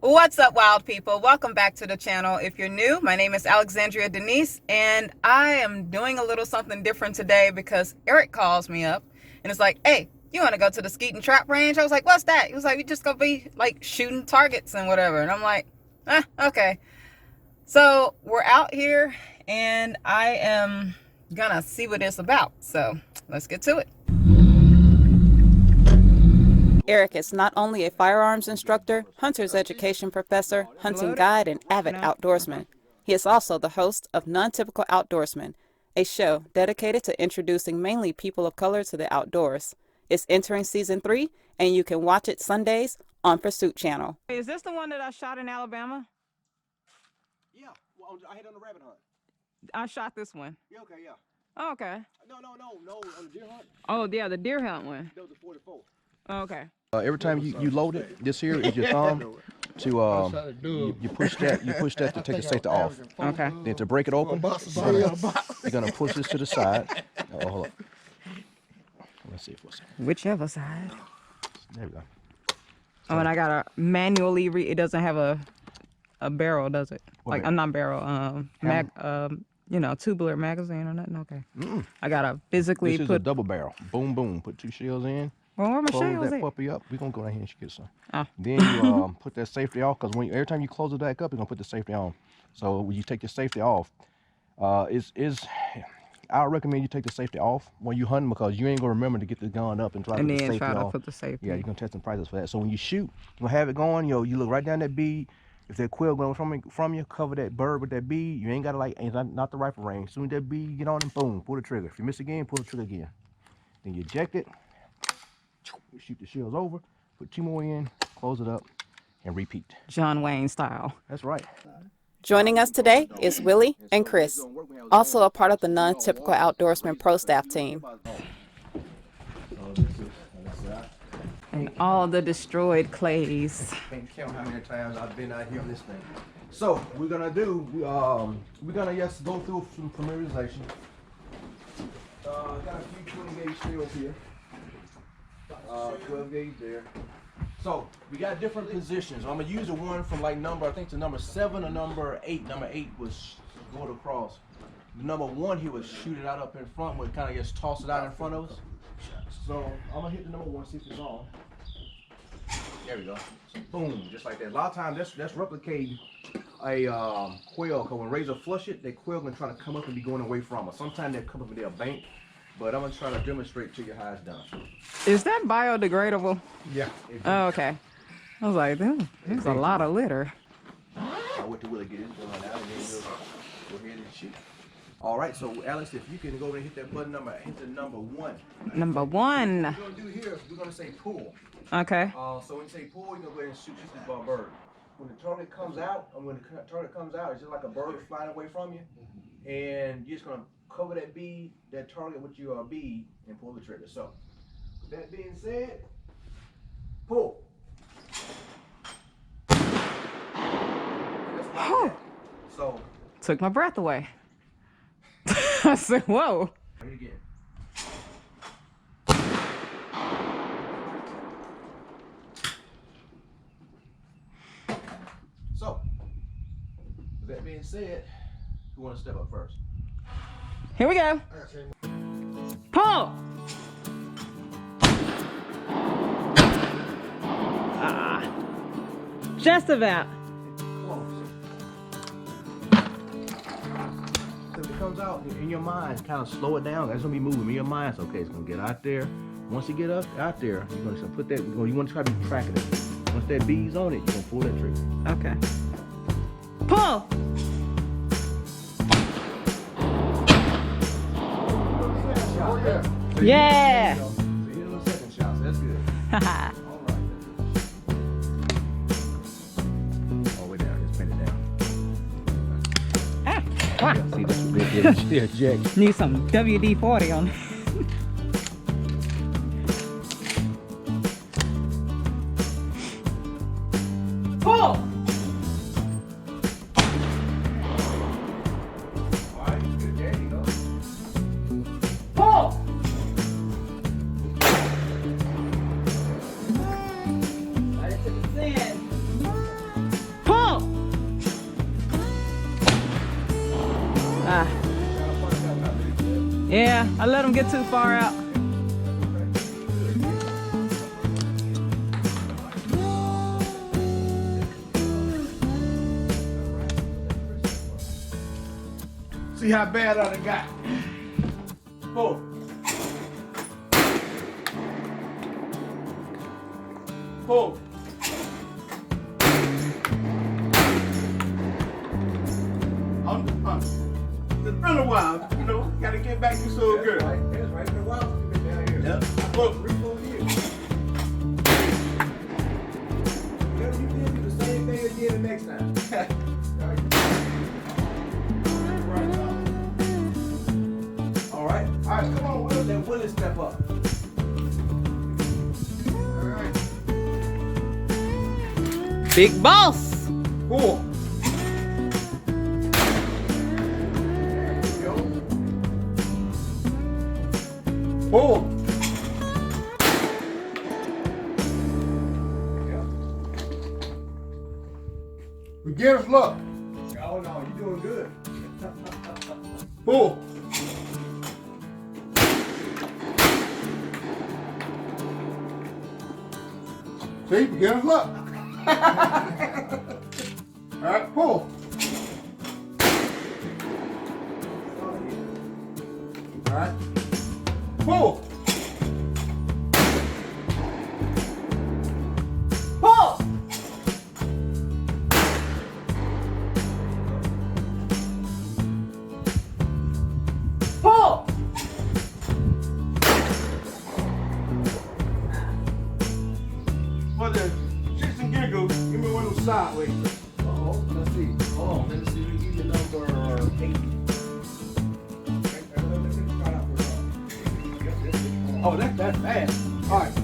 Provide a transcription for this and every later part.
What's up, wild people? Welcome back to the channel. If you're new, my name is Alexandria Denise, and I am doing a little something different today because Eric calls me up and it's like, hey, you want to go to the skeet and trap range? I was like, what's that? He was like, we just gonna be like shooting targets and whatever. And I'm like, okay. So we're out here and I am gonna see what it's about. So let's get to it. Eric is not only a firearms instructor, hunter's education professor, hunting guide, and avid outdoorsman. He is also the host of Non-Typical Outdoorsman, a show dedicated to introducing mainly people of color to the outdoors. It's entering season 3, and you can watch it Sundays on Pursuit Channel. Is this the one that I shot in Alabama? Yeah, well, I hit on the rabbit hunt. I shot this one. Yeah, okay, yeah. Oh, okay. No, on the deer hunt. Oh, yeah, the deer hunt one. That was a 44. Oh, okay. Every time you load it, this here is your thumb to you push that to take the safety off. Okay. Then to break it open, you're gonna push this to the side. Oh, hold up. Let's see if what's Whichever side. there we go. Oh, and I gotta manually it doesn't have a barrel, does it? What Like I'm not barrel, you know, tubular magazine or nothing. Okay. I gotta physically This is a double barrel. Boom, boom. Put 2 shells in. Well, where my Close shells that at? puppy up. We're gonna go down here and get some. Oh. Then you put that safety off, because every time you close it back up, you're gonna put the safety on. So when you take the safety off, I recommend you take the safety off when you hunting, because you ain't gonna remember to get the gun up and try to put the safety off. Put the safety. Yeah, you're gonna test some prices for that. So when you shoot, you're gonna have it going. You look right down that bead. If that quail going from you, cover that bird with that bead. You ain't gotta not the rifle range. As soon as that bead get on and boom, pull the trigger. If you miss again, pull the trigger again. Then you eject it. You shoot the shells over, put 2 more in, close it up, and repeat. John Wayne style. That's right. Joining us today is Willie and Chris, also a part of the Non-Typical Outdoorsman Pro Staff team. And all the destroyed clays. Can't count how many times I've been out here on this thing. So we're gonna just go through some familiarization. Got a few 20 gauge shells here. 12 gauge there. So we got different positions. I'm gonna use the one from like I think to number 7 or number 8. Number 8 was go across. Number 1 he was shoot it out up in front, but kind of just toss it out in front of us. So I'm gonna hit the number 1, see if it's on. There we go. So boom, just like that. A lot of times that's replicating a quail, because when razor flush it, that quail gonna try to come up and be going away from us. Sometimes they come up and they'll bank. But I'm gonna try to demonstrate to you how it's done. Is that biodegradable? Yeah. Oh, okay. I was like, there's a lot of litter. I went to Willie get his gun out, and then we'll go ahead and shoot. All right, so Alex, if you can go over and hit that button hit the number 1. Number 1. What we're gonna do here is we're gonna say pull. Okay. So when you say pull, you're gonna go ahead and shoot this bird. When the target comes out, it's just like a bird flying away from you, and you're just gonna cover that bead, that target with your bead, and pull the trigger. So, with that being said, pull. So, Took my breath away. I said, whoa. try it again. So, with that being said, who wants to step up first? Here we go. Pull. Just about. Close. So if it comes out in your mind, kind of slow it down. That's gonna be moving in your mind. So, okay, it's gonna get out there. Once you get out there, you're gonna put that. You want to try to be tracking it. Once that bead's on it, you're gonna pull that trigger. Okay. Pull. Yeah. So you hit a second shot. So that's good. Haha. All right. All the way down. Just bend it down. Wow. Yeah, see, that's what they did. Jack. Need some WD-40 on. Pull. Yeah, I let them get too far out. See how bad I done got. Pull. Pull. It's been a while, you know, gotta get back to so good. Right. It's right. Been a while since you've been down here. Yep. Look, 3-4 years. Whatever you did, do the same thing again the next time. All right, come on, Will. Then Willie step up. All right. Big boss. Cool. Pull. Beginner's luck. Oh no, you're doing good. Pull. See, beginner's luck. All right, pull. All right. Pull! Pull! Pull! For the shits and giggles, give me one of those sideways. Uh-oh, let's see. Hold on, let me see. We give you number 8. Oh, that's fast. All right. So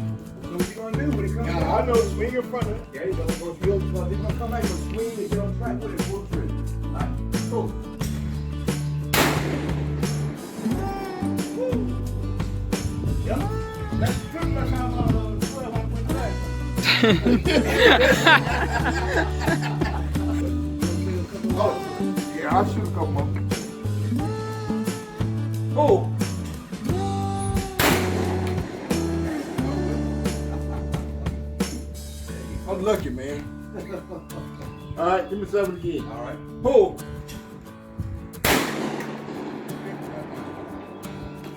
what you gonna do when it comes back? I know, swing in front of it. There you go. Because he's gonna come back and swing and get on track with it full trip. All right, go. Yep. That's pretty much how 12 went back. Oh, yeah, I'll shoot a couple more. Oh. I'm lucky, man. All right, give me 7 again. All right. Pull.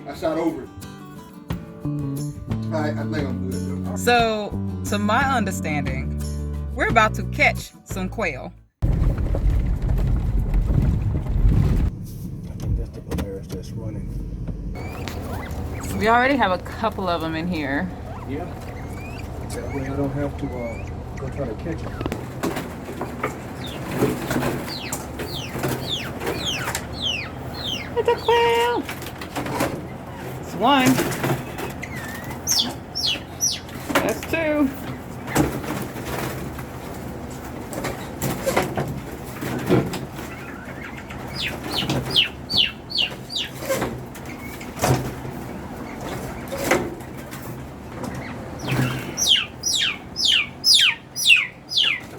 I shot over it. All right, I think I'm good. So, to my understanding, we're about to catch some quail. I think that's the Polaris that's running. So we already have a couple of them in here. Yeah. That way I don't have to go try to catch him. It's a quail. It's one. That's 2.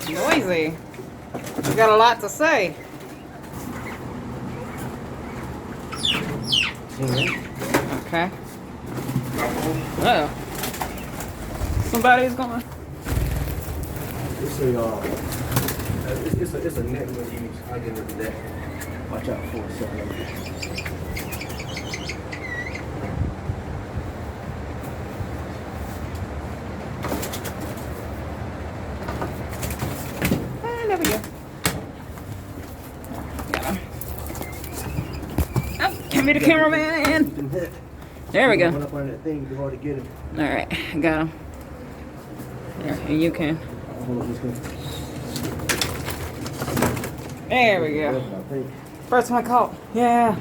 Noisy. You got a lot to say. Okay. Uh-oh. Somebody's going. It's a net we'll use. I'll get rid of that. Watch out for a second. There we go. Got him. Oh, give me the cameraman. There we go. Run up on that thing, you're hard to get him. All right, got him. There, and you can. There we go. First one caught. Yeah.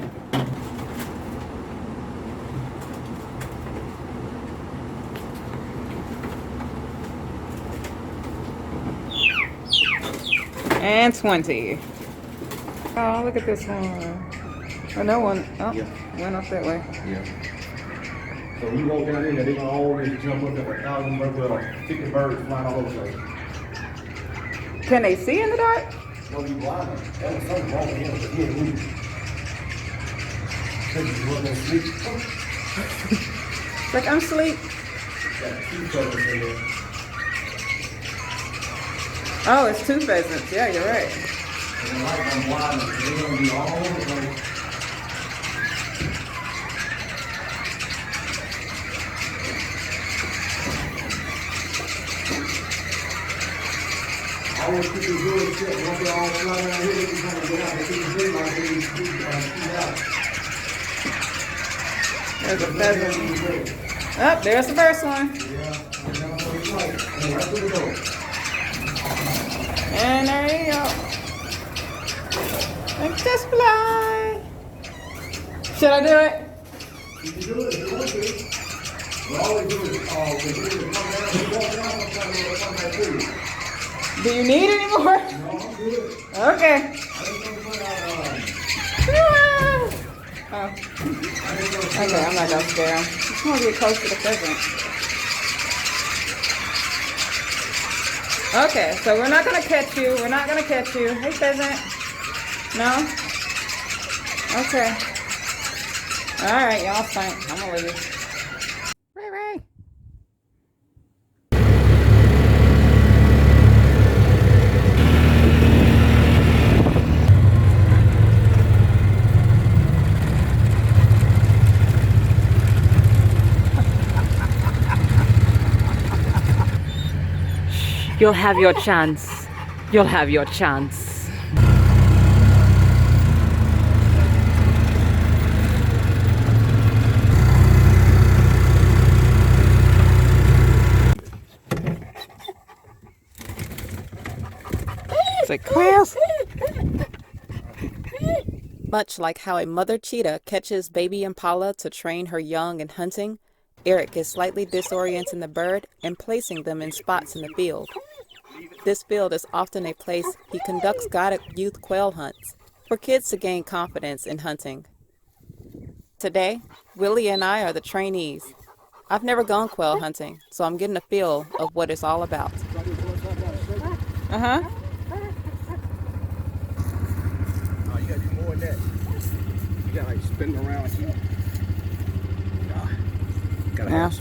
And 20. Oh, look at this one. Oh, no one. Oh, yeah. Went up that way. Yeah. So when you walk down in there, they're gonna always jump up there, 1,000 birds, well, 50 birds flying all over the place. Can they see in the dark? Well, you blind. That was something wrong with him, but he didn't move. So It's like, I'm asleep. Oh, it's 2 pheasants. Yeah, you're right. Always keep your good shit. Once they're all flying out here, you're going to get out. They keep the big like they keep out. There's a pheasant. Oh, there's the first one. And there you go. Like this fly. Should I do it? You can do it if you want to. But all they do is, when you come down, you walk down, sometimes they'll come back to you. Do you need any more? No, I'm good. Okay. Oh. Okay, I'm not gonna scare him. I just want to get close to the pheasant. Okay, so we're not gonna catch you. We're not gonna catch you. Hey, pheasant. No? Okay. Alright, y'all stink. I'm gonna leave. Ray Ray. You'll have your chance. You'll have your chance. It's like quails. Much like how a mother cheetah catches baby impala to train her young in hunting, Eric is slightly disorienting the bird and placing them in spots in the field. This field is often a place he conducts guided youth quail hunts for kids to gain confidence in hunting. Today, Willie and I are the trainees. I've never gone quail hunting, so I'm getting a feel of what it's all about. Uh-huh. Oh, you gotta do more than that. You gotta like spin them around like you. Gotta have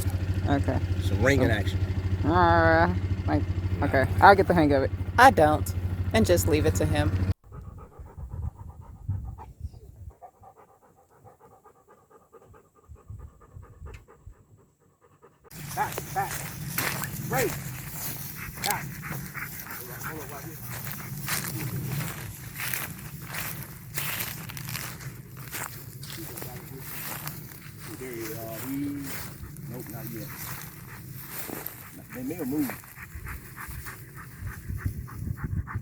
some ringing action. Okay, I'll get the hang of it. I don't, and just leave it to him. Back. Right. Back. Nope, not yet. They may have moved.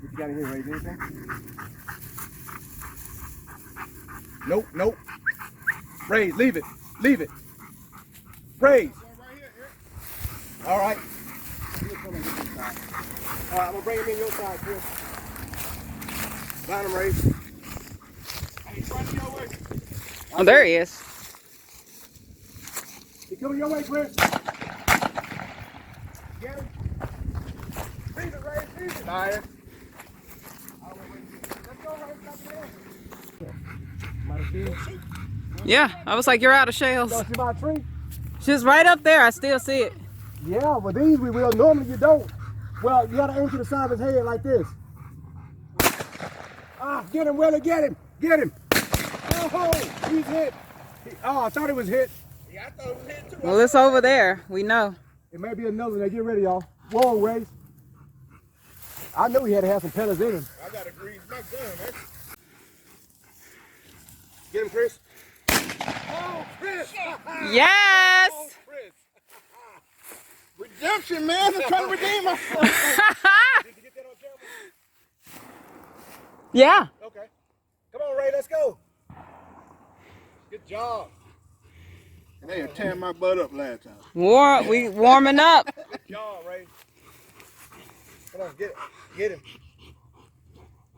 What you got in here, Ray? Anything? Nope. Ray, leave it. Ray. All right. I'm gonna bring him in your side, Chris. Find him, Ray. Hey, he's running your way. Oh, there he is. He's coming your way, Chris. Get him. Freeze it, Ray. Freeze it. Fire. Let's go, Ray. Yeah, I was like, you're out of shells. You see my tree? She's right up there. I still see it. Yeah, well these we will. Normally you don't. Well, you gotta aim to the side of his head like this. Get him, Willie, get him. Oh, he's hit. I thought it was hit. Yeah, I thought it was hit too. Well, it's over there. We know. It may be another one. Now get ready, y'all. Whoa, Ray. I knew he had to have some pellets in him. I gotta grease my gun, man. Get him, Chris. Oh, Chris! Yes! Oh, Chris. Redemption, man. I'm trying to redeem myself. Did you get that on camera? Yeah. Okay. Come on, Ray. Let's go. Good job. They were tearing my butt up last time. We warming up. Good job, Ray. Come on, get him.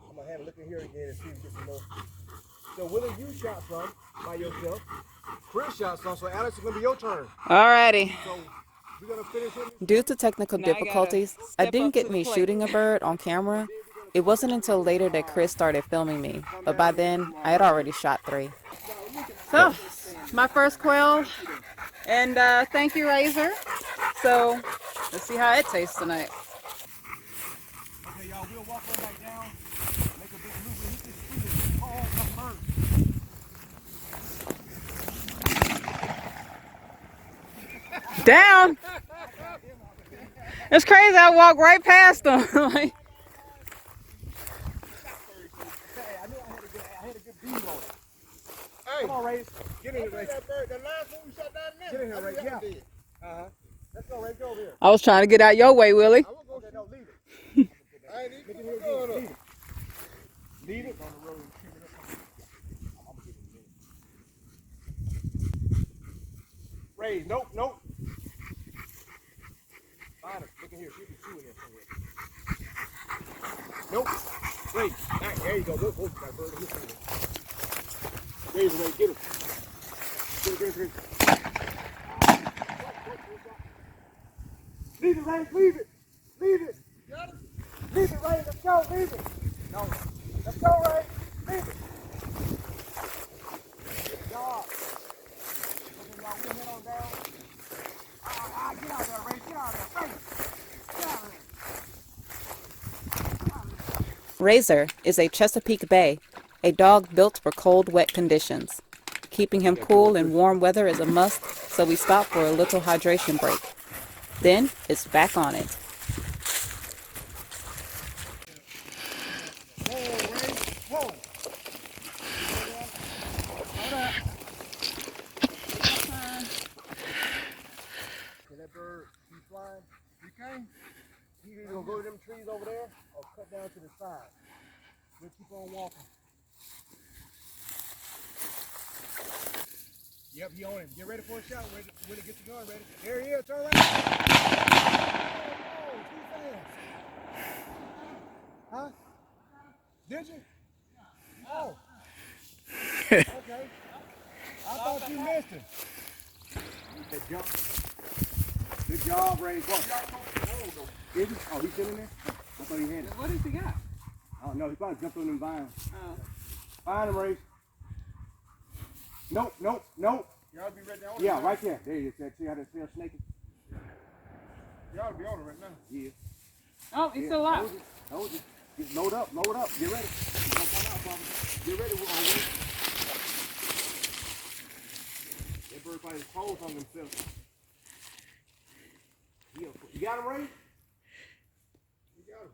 I'm gonna have a look in here again and see if we get some more. So Willie, you shot some by yourself. Chris shot some, so Alex, it's gonna be your turn. Alrighty. So we're gonna finish him. Due to technical difficulties, I didn't get me shooting a bird on camera. It wasn't until later that Chris started filming me, but by then I had already shot 3. So, my first quail, and thank you, Razor. So, let's see how it tastes tonight. Okay, y'all, we'll walk right back down, make a big loop, and hit this tree all up first. Down! It's crazy, I walked right past them. Like, I had a good beam on it. Hey, come on, Ray. Get in here, Ray. The last one we shot down there. Get in here, Ray. Yeah. Let's go, Ray. Go over here. I was trying to get out your way, Willie. I won't go. No, leave it. I ain't even going up. Leave it on the road and shoot it up. I'm gonna get it in a minute. Ray, nope, nope. Find it. Look in here. See if there's two in there somewhere. Nope. Ray, there you go. Look, that bird in here somewhere. Ray, get him. Get him. Leave it, Ray. Leave it. Leave it. Got him. Leave it, Ray. Let's go. Leave it. No. Let's go, Ray. Leave it. Good job. Okay, y'all, we'll head on down. Get out of there, Ray. Get out of there. Ray. Get out of there. Razor is a Chesapeake Bay, a dog built for cold, wet conditions. Keeping him cool in warm weather is a must, so we stop for a little hydration break. Then it's back on it. Whoa, Ray. Whoa. Hold up. Okay, that bird, he's flying. He came. He's either going to go to them trees over there or cut down to the side. We'll keep on walking. Yep, he on him. Get ready for a shot. When it gets the gun ready. There he is. Turn around. Oh, too fast. Huh? Did you? Oh. Okay. I thought you missed him. That jump. Good job, Ray. Go. Is he? Oh, he's sitting there? I thought he had it. What does he got? Oh, no, he probably jumped on them vines. Oh. Find him, Ray. Nope, nope, nope. You ought to be right there. Yeah, right there. There you go. See how that tail snaking? You ought to be on it right now. Yeah. Oh, he's still alive. Hold it. Just load up, load up. Get ready. He's gonna come out, Bobby. Get ready. We're on way. That bird probably paws on themselves. You got him, Ray? You got him.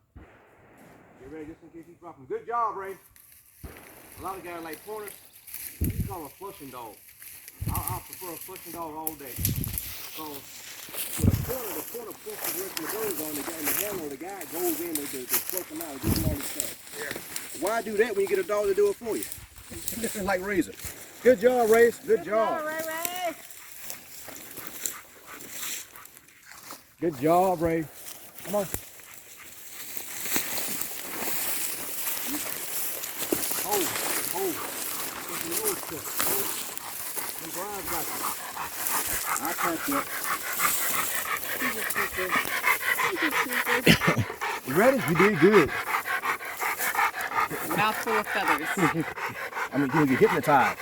Get ready just in case he's dropping. Good job, Ray. A lot of guys like pointers. We call them a flushing dog. I prefer a flushing dog all day. So with a corner pushes the rest of the birds on the guy in the handle, the guy goes in to flush them out and give them all the stuff. Yeah. Why do that when you get a dog to do it for you? This is like Razor. Good job, Race. Good job. Ray. Good job, Ray. Come on. Hold. I catch it. You ready? You did good. Mouthful of feathers. I mean, you're gonna get hypnotized.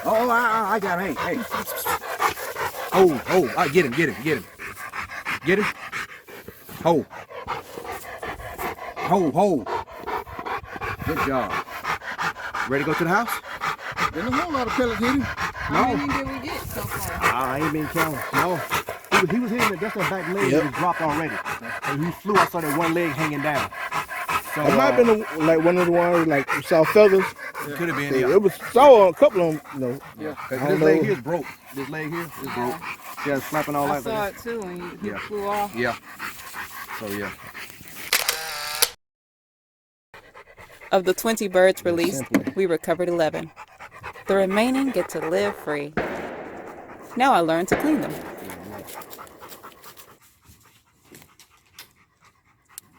Oh, I got him. Hey. Oh, I get him. Get him. Hold. Good job. Ready to go to the house? There's a whole lot of pellets hit him. How many did we get so far? I ain't been counting. No. He was hitting it. That's that back leg. He was dropped already. And he flew. I saw that one leg hanging down. So, it might have been like one of the ones like you saw feathers. It could have been. Yeah. It was saw a couple of them. You know. Yeah. This leg here is broke. This leg here is broke. Yeah, it's flapping all I like that. saw it too when you flew off. Yeah. So yeah. Of the 20 birds released, we recovered 11. The remaining get to live free. Now I learned to clean them.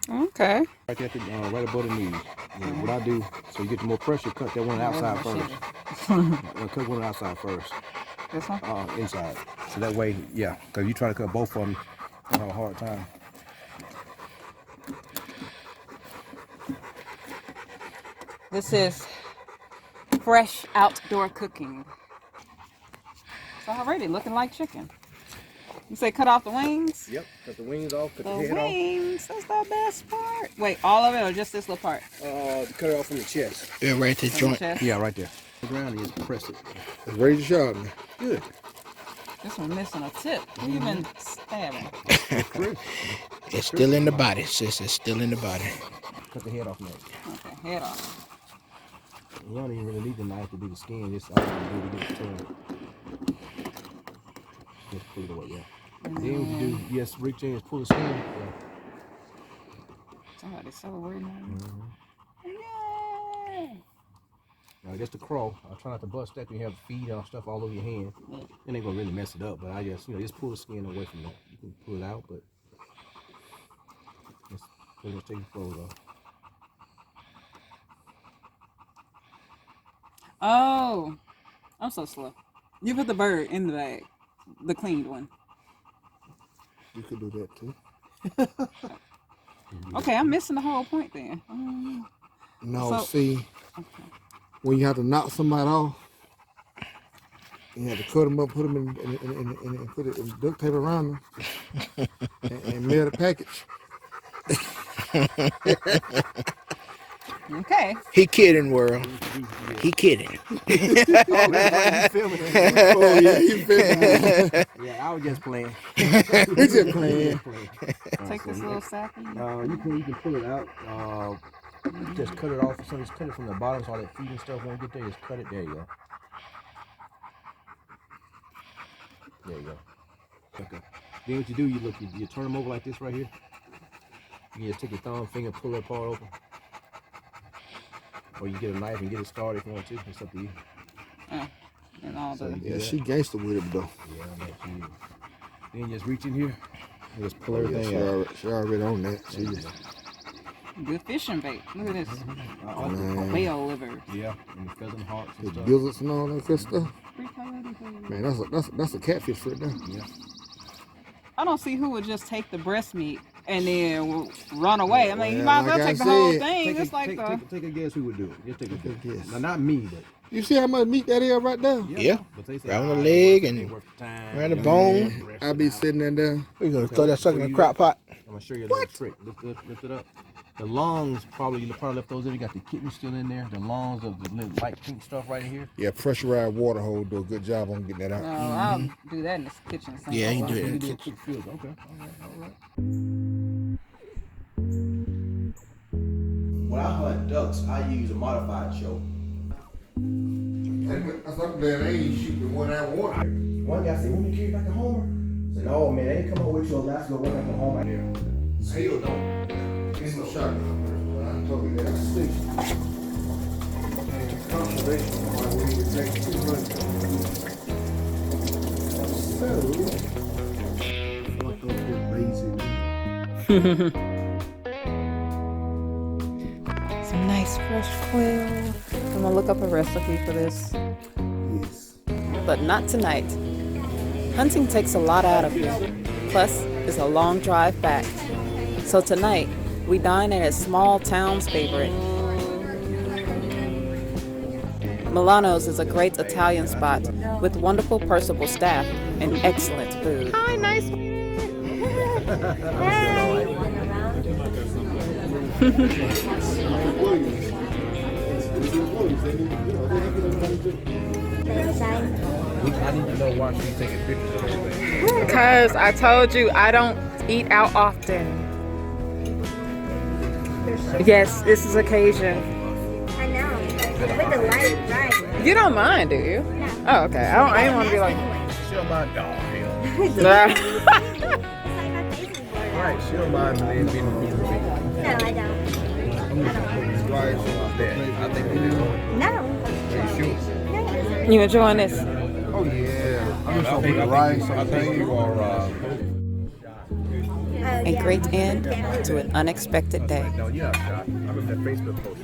Okay. Right at the, right above the knees. What I do, so you get the more pressure, cut that one outside first. Cut one outside first. This one? Inside. So that way, yeah, because you try to cut both of them, you have a hard time. This is fresh outdoor cooking. It's already looking like chicken. You say cut off the wings? Yep, cut the wings off, cut The the head wings, that's the best part. Wait, all of it or just this little part? off. Cut it off from the chest. Yeah, right there, From the joint. chest? Yeah, right there. The ground, you just press it. Razor sharp, man. Good. This one missing a tip. Who you been stabbing? It's still in the body, sis. It's still in the body. Cut the head off next. Okay, head off. You don't even really need the knife to do the skin. Just all you do to get the tongue. Just pull it away, yeah. Then what you do, yes, reach in and pull the skin. Yeah. Somebody's so worried now. Yay! Now that's the crow. I try not to bust that. You have feet and stuff all over your hand. It ain't gonna really mess it up, but I just, just pull the skin away from that. You can pull it out, but just pretty much take the clothes off. Oh, I'm so slow. You put the bird in the bag, the cleaned one. You could do that too. Okay, I'm missing the whole point then. No, So- see, when you have to knock somebody off, you have to cut them up, put them in put it in duct tape around them, and mail the package. Okay. He kidding, world. He kidding. Oh, that's why you filming it. Oh yeah, he filming. Yeah, I was just playing. He just playing. Take this little sappy. You can pull it out. Just cut it off. So just cut it from the bottom, so all that feet and stuff won't get there. Just cut it. There you go. There you go. Okay. Then what you do, you turn them over like this right here. You just take your thumb finger, pull that part open. Or you get a knife and get it started if you want to. It's up to you. And all So the. you do Yeah, that. she gangster with it though. Yeah, I know she is. Then just reach in here and just pull Yeah, everything out. she already on that. She just, Good fishing bait. Look at this. man, Whale liver. Yeah, and the pheasant hearts and the stuff. gizzards and all that good stuff. Man, that's a catfish right there. Yeah. I don't see who would just take the breast meat and then run away. I mean, you Well, might as well like I take the whole said, thing. Take It's like the. take a guess who would do it. Just take a Take a guess. guess. Now, not me, but You see how much meat that is right there? yeah. But they say, Right on the "Ah, leg it and ain't worth the time." right the You know, bone. rest I it be out. sitting in there. We're gonna Okay, throw that sucker in so the you- crock pot. I'm gonna show you a little trick. Lift it up. The lungs probably left those in. You got the kidney still in there. The lungs of the little light pink stuff right here. Yeah, pressurized water hole do a good job on getting that out. No, I'll do that in the kitchen. Sink. Yeah, you do You it. do a quick field. Okay. All right. When I hunt ducks, I use a modified choke. That's not bad. They ain't shooting one out water. One guy said, "Want me to carry back to Homer?" I said, "No, man, they ain't come up with you Alaska. Run back to Homer there." Still don't. It's no shot. I told you that. Conservation, why we need to take too much. Fuck up this lazy. Some nice fresh quail. I'm gonna look up a recipe for this, Yes. but not tonight. Hunting takes a lot out of you. Plus, it's a long drive back. So tonight, we dine at a small town's favorite. Milano's is a great Italian spot with wonderful personable staff and excellent food. Hi, nice. I need to know why she's taking pictures of everything. Because I told you I don't eat out often. Yes, this is occasion. I know. With the light, right? You don't mind, do you? Oh, okay. I didn't want to be like. She don't mind. Oh, hell. Nah. It's like my face is blurred out. Right, she don't mind being a picture of me. No, I don't. I think we do. No. Are you sure? No. You enjoying this? Oh yeah. I think you are. Oh, A yeah. great end to an unexpected day. No, you're not shot. I remember that Facebook post.